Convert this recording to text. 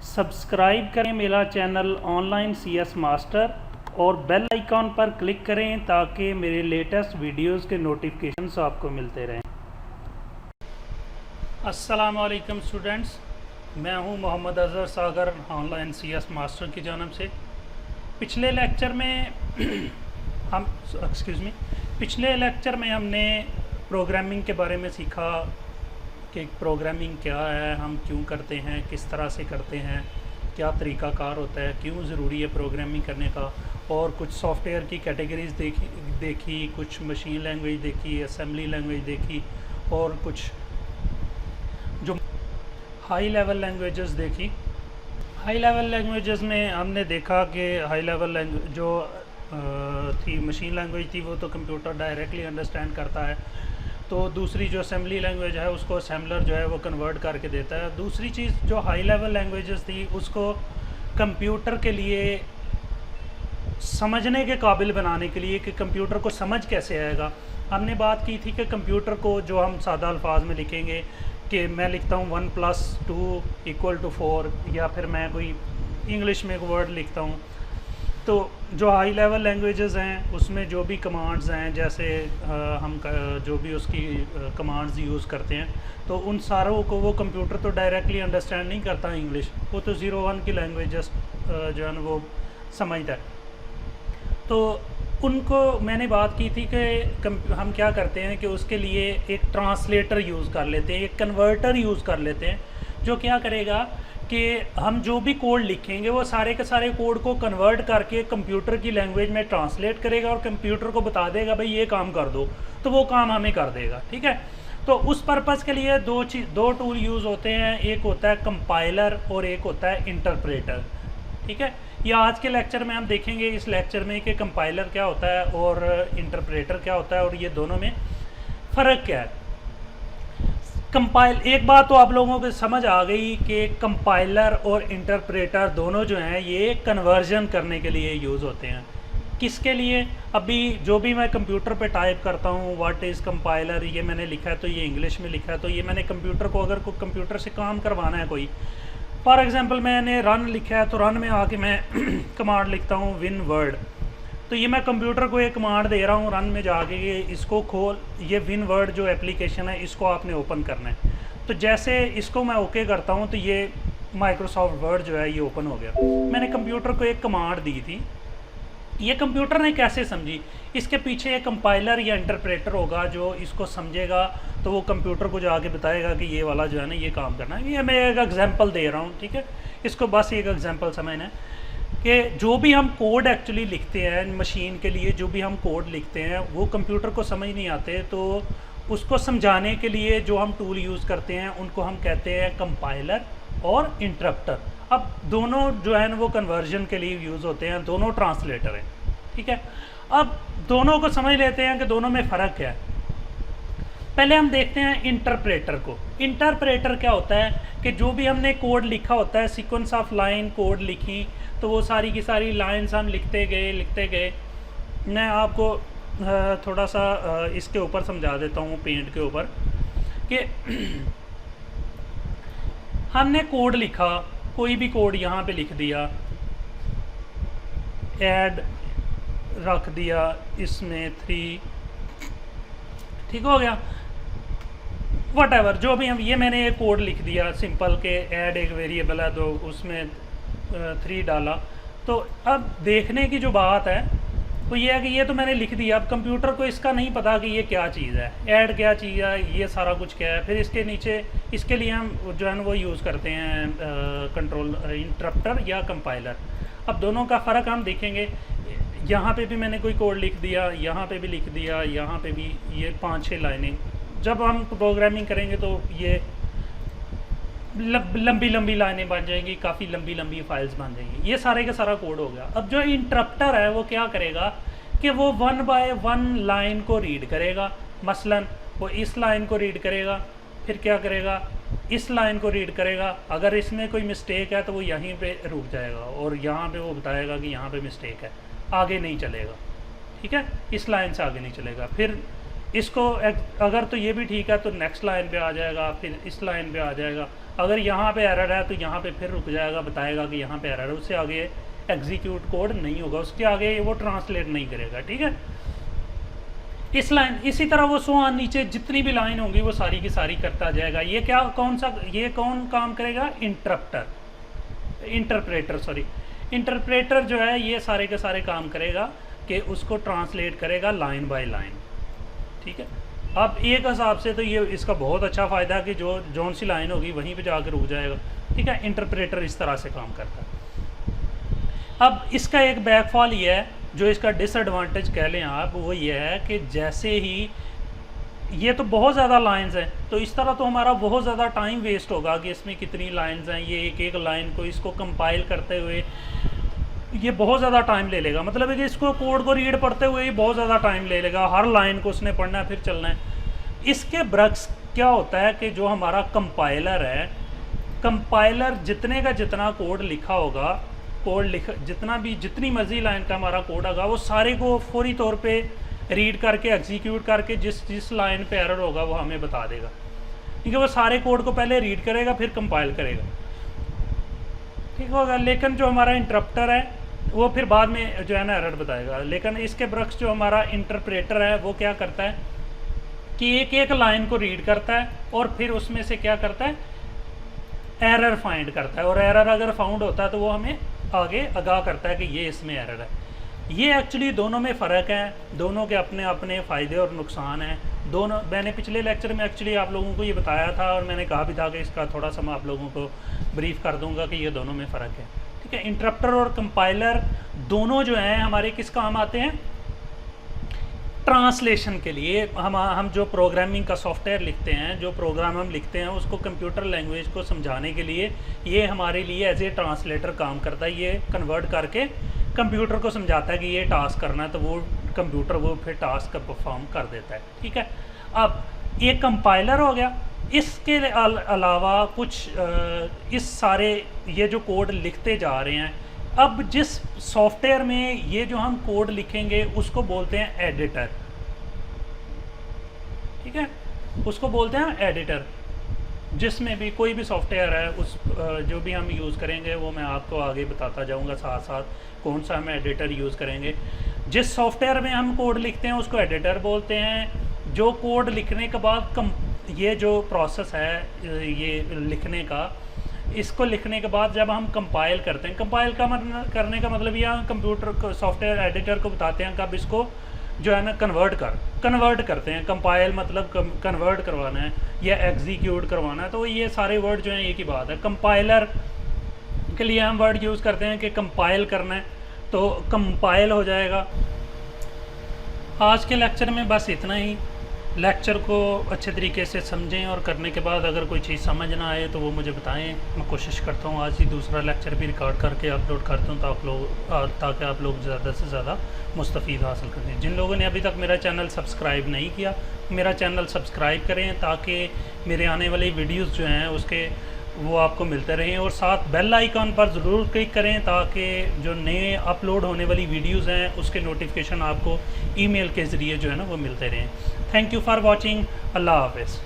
Subscribe करें मेरा channel online CS master और बेल आइकॉन पर क्लिक करें ताकि मेरे लेटेस्ट वीडियोस के नोटिफिकेशंस आपको मिलते रहें। अस्सलाम वालेकुम स्टूडेंट्स, मैं हूं मोहम्मद अज़हर सागर ऑनलाइन CS मास्टर की जानब से। पिछले लेक्चर में हमने प्रोग्रामिंग के बारे में सीखा कि प्रोग्रामिंग क्या है, हम क्यों करते हैं, किस तरह से करते हैं, क्या तरीक़ाकार होता है, क्यों ज़रूरी है प्रोग्रामिंग करने का, और कुछ सॉफ्टवेयर की कैटेगरीज़ देखी, कुछ मशीन लैंग्वेज देखी, असेंबली लैंग्वेज देखी, और कुछ जो हाई लेवल लैंग्वेजेस देखी। हाई लेवल लैंग्वेजेस में हमने देखा कि हाई लेवल लैंग्वेज जो थी मशीन लैंग्वेज थी वो तो कंप्यूटर डायरेक्टली अंडरस्टैंड करता है, तो दूसरी जो असेंबली लैंग्वेज है उसको असेंबलर जो है वो कन्वर्ट करके देता है। दूसरी चीज़ जो हाई लेवल लैंग्वेजेस थी उसको कंप्यूटर के लिए समझने के काबिल बनाने के लिए कि कंप्यूटर को समझ कैसे आएगा। हमने बात की थी कि कंप्यूटर को जो हम सादा अल्फाज में लिखेंगे कि मैं लिखता हूँ 1 + 2 = 4, या फिर मैं कोई इंग्लिश में एक वर्ड लिखता हूँ, तो जो हाई लेवल लैंग्वेजेस हैं उसमें जो भी कमांड्स हैं, जैसे हम जो भी उसकी कमांड्स यूज़ करते हैं, तो उन सारों को वो कंप्यूटर तो डायरेक्टली अंडरस्टैंड नहीं करता इंग्लिश, वो तो 0-1 की लैंग्वेजेस जो है ना वो समझता है। तो उनको मैंने बात की थी कि हम क्या करते हैं कि उसके लिए एक ट्रांसलेटर यूज़ कर लेते हैं, एक कन्वर्टर यूज़ कर लेते हैं, जो क्या करेगा कि हम जो भी कोड लिखेंगे वो सारे के सारे कोड को कन्वर्ट करके कंप्यूटर की लैंग्वेज में ट्रांसलेट करेगा और कंप्यूटर को बता देगा भाई ये काम कर दो, तो वो काम हमें कर देगा। ठीक है, तो उस पर्पज़ के लिए दो टूल यूज़ होते हैं, एक होता है कंपाइलर और एक होता है इंटरप्रेटर। ठीक है, ये आज के लेक्चर में हम देखेंगे इस लेक्चर में कि कंपाइलर क्या होता है और इंटरप्रेटर क्या होता है और ये दोनों में फ़र्क क्या है। एक बात तो आप लोगों को समझ आ गई कि कंपाइलर और इंटरप्रेटर दोनों जो हैं ये कन्वर्जन करने के लिए यूज़ होते हैं। किसके लिए? अभी जो भी मैं कंप्यूटर पे टाइप करता हूँ व्हाट इज़ कंपाइलर, ये मैंने लिखा है तो ये इंग्लिश में लिखा है, तो ये मैंने कंप्यूटर को अगर कोई कंप्यूटर से काम करवाना है कोई, फॉर एग्ज़ाम्पल मैंने रन लिखा है तो रन में आके मैं कमांड लिखता हूँ विन वर्ड, तो ये मैं कंप्यूटर को एक कमांड दे रहा हूँ रन में जाके कि इसको खोल, ये विन वर्ड जो एप्लीकेशन है इसको आपने ओपन करना है। तो जैसे इसको मैं ओके करता हूँ तो ये माइक्रोसॉफ्ट वर्ड जो है ये ओपन हो गया। मैंने कंप्यूटर को एक कमांड दी थी, ये कंप्यूटर ने कैसे समझी? इसके पीछे एक कंपाइलर या इंटरप्रेटर होगा जो इसको समझेगा, तो वो कंप्यूटर को जाके बताएगा कि ये वाला जो है ना ये काम करना है। ये मैं एक एग्जांपल दे रहा हूँ, ठीक है, इसको बस एक एग्जांपल समझना है कि जो भी हम कोड एक्चुअली लिखते हैं मशीन के लिए, जो भी हम कोड लिखते हैं वो कंप्यूटर को समझ नहीं आते, तो उसको समझाने के लिए जो हम टूल यूज़ करते हैं उनको हम कहते हैं कंपाइलर और इंटरप्टर। अब दोनों जो है ना वो कन्वर्जन के लिए यूज़ होते हैं, दोनों ट्रांसलेटर हैं। ठीक है, अब दोनों को समझ लेते हैं कि दोनों में फ़र्क क्या है। पहले हम देखते हैं इंटरप्रेटर को। इंटरप्रेटर क्या होता है कि जो भी हमने कोड लिखा होता है, सीक्वेंस ऑफ लाइन कोड लिखी, तो वो सारी की सारी लाइंस हम लिखते गए। मैं आपको थोड़ा सा इसके ऊपर समझा देता हूँ, पेंट के ऊपर, कि हमने कोड लिखा, कोई भी कोड यहाँ पे लिख दिया, ऐड रख दिया इसमें 3, ठीक हो गया, वट जो भी हम, ये मैंने एक कोड लिख दिया सिंपल के ऐड एक वेरिएबल है तो उसमें 3 डाला। तो अब देखने की जो बात है वो ये है कि ये तो मैंने लिख दिया, अब कंप्यूटर को इसका नहीं पता कि ये क्या चीज़ है, ऐड क्या चीज़ है, ये सारा कुछ क्या है। फिर इसके नीचे इसके लिए हम जो है ना वो यूज़ करते हैं कंट्रोल इंटरप्टर या कंपाइलर। अब दोनों का फ़र्क हम देखेंगे। यहाँ पे भी मैंने कोई कोड लिख दिया, यहाँ पे भी लिख दिया, यहाँ पे भी, ये 5-6 लाइनें। जब हम प्रोग्रामिंग करेंगे तो ये लंबी लाइनें बन जाएंगी, काफ़ी लंबी फाइल्स बन जाएंगी। ये सारे का सारा कोड हो गया। अब जो इंटरप्टर है वो क्या करेगा कि वो 1 बाय 1 लाइन को रीड करेगा। मसलन वो इस लाइन को रीड करेगा, फिर क्या करेगा, इस लाइन को रीड करेगा। अगर इसमें कोई मिस्टेक है तो वो यहीं पे रुक जाएगा और यहाँ पे वो बताएगा कि यहाँ पे मिस्टेक है, आगे नहीं चलेगा। ठीक है, इस लाइन से आगे नहीं चलेगा। फिर इसको अगर तो ये भी ठीक है तो नेक्स्ट लाइन पे आ जाएगा, फिर इस लाइन पे आ जाएगा। अगर यहाँ पे एरर है तो यहाँ पे फिर रुक जाएगा, बताएगा कि यहाँ पे एरर है, उससे आगे एग्जीक्यूट कोड नहीं होगा, उसके आगे वो ट्रांसलेट नहीं करेगा। ठीक है, इस लाइन इसी तरह वो सो नीचे जितनी भी लाइन होंगी वो सारी की सारी करता जाएगा। ये क्या ये कौन काम करेगा? इंटरप्रेटर जो है ये सारे के सारे काम करेगा कि उसको ट्रांसलेट करेगा लाइन बाय लाइन। ठीक है, अब एक हिसाब से तो ये इसका बहुत अच्छा फ़ायदा है कि जोन सी लाइन होगी वहीं पे जाकर रुक जाएगा। ठीक है, इंटरप्रेटर इस तरह से काम करता है। अब इसका एक बैकफॉल ये है, जो इसका डिसएडवांटेज कह लें आप, वो ये है कि जैसे ही ये तो बहुत ज़्यादा लाइंस हैं, तो इस तरह तो हमारा बहुत ज़्यादा टाइम वेस्ट होगा कि इसमें कितनी लाइंस हैं, ये एक एक लाइन को इसको कंपाइल करते हुए ये बहुत ज़्यादा टाइम ले लेगा। मतलब है कि इसको कोड को रीड पढ़ते हुए ही बहुत ज़्यादा टाइम ले लेगा, हर लाइन को उसने पढ़ना है फिर चलना है। इसके बरक्स क्या होता है कि जो हमारा कंपाइलर है, कंपाइलर जितने का जितना कोड लिखा होगा, जितनी मर्जी लाइन का हमारा कोड होगा, वो सारे को फौरी तौर पे रीड करके एग्जीक्यूट करके जिस लाइन पे एरर होगा वो हमें बता देगा। ठीक है, वो सारे कोड को पहले रीड करेगा फिर कंपाइल करेगा। ठीक होगा, लेकिन जो हमारा इंटरप्टर है वो फिर बाद में जो है ना एरर बताएगा। लेकिन इसके बरक्स जो हमारा इंटरप्रेटर है वो क्या करता है कि एक एक लाइन को रीड करता है और फिर उसमें से क्या करता है, एरर फाइंड करता है, और एरर अगर फाउंड होता है तो वो हमें आगे आगाह करता है कि ये इसमें एरर है। ये एक्चुअली दोनों में फ़र्क है, दोनों के अपने अपने फ़ायदे और नुकसान हैं। दोनों मैंने पिछले लेक्चर में एक्चुअली आप लोगों को ये बताया था, और मैंने कहा भी था कि इसका थोड़ा सा मैं आप लोगों को ब्रीफ कर दूंगा कि ये दोनों में फ़र्क है। ठीक है, इंटरप्टर और कंपाइलर दोनों जो हैं हमारे किस काम आते हैं? ट्रांसलेशन के लिए। हम जो प्रोग्रामिंग का सॉफ्टवेयर लिखते हैं, जो प्रोग्राम हम लिखते हैं, उसको कंप्यूटर लैंग्वेज को समझाने के लिए ये हमारे लिए एज ए ट्रांसलेटर काम करता है। ये कन्वर्ट करके कंप्यूटर को समझाता है कि ये टास्क करना है, तो वो कंप्यूटर वो फिर टास्क का परफॉर्म कर देता है। ठीक है, अब ये कंपाइलर हो गया। इसके अलावा कुछ इस सारे ये जो कोड लिखते जा रहे हैं, अब जिस सॉफ्टवेयर में ये जो हम कोड लिखेंगे उसको बोलते हैं एडिटर। ठीक है, उसको बोलते हैं एडिटर। जिसमें भी कोई भी सॉफ्टवेयर है उस जो भी हम यूज़ करेंगे वो मैं आपको आगे बताता जाऊंगा साथ साथ कौन सा हम एडिटर यूज़ करेंगे। जिस सॉफ्टवेयर में हम कोड लिखते हैं उसको एडिटर बोलते हैं। जो कोड लिखने के बाद ये जो प्रोसेस है ये लिखने का, इसको लिखने के बाद जब हम कंपाइल करते हैं, कंपाइल का करने का मतलब ये कंप्यूटर को सॉफ्टवेयर एडिटर को बताते हैं कब इसको जो है ना कन्वर्ट करते हैं। कंपाइल मतलब कन्वर्ट करवाना है या एग्जीक्यूट करवाना है, तो ये सारे वर्ड जो हैं एक ही बात है। कंपाइलर के लिए हम वर्ड यूज़ करते हैं कि कंपाइल करना है, तो कंपाइल हो जाएगा। आज के लेक्चर में बस इतना ही। लेक्चर को अच्छे तरीके से समझें और करने के बाद अगर कोई चीज़ समझ ना आए तो वो मुझे बताएं। मैं कोशिश करता हूँ आज ही दूसरा लेक्चर भी रिकॉर्ड करके अपलोड करता हूँ ताकि आप लोग ज़्यादा से ज़्यादा मुस्तफ़ीद हासिल करें। जिन लोगों ने अभी तक मेरा चैनल सब्सक्राइब नहीं किया, मेरा चैनल सब्सक्राइब करें ताकि मेरे आने वाली वीडियोज़ जो हैं उसके वो आपको मिलते रहें, और साथ बेल आइकॉन पर ज़रूर क्लिक करें ताकि जो नए अपलोड होने वाली वीडियोज़ हैं उसके नोटिफिकेशन आपको ईमेल के ज़रिए जो है ना वो मिलते रहें। Thank you for watching. अल्लाह हाफ़िज़।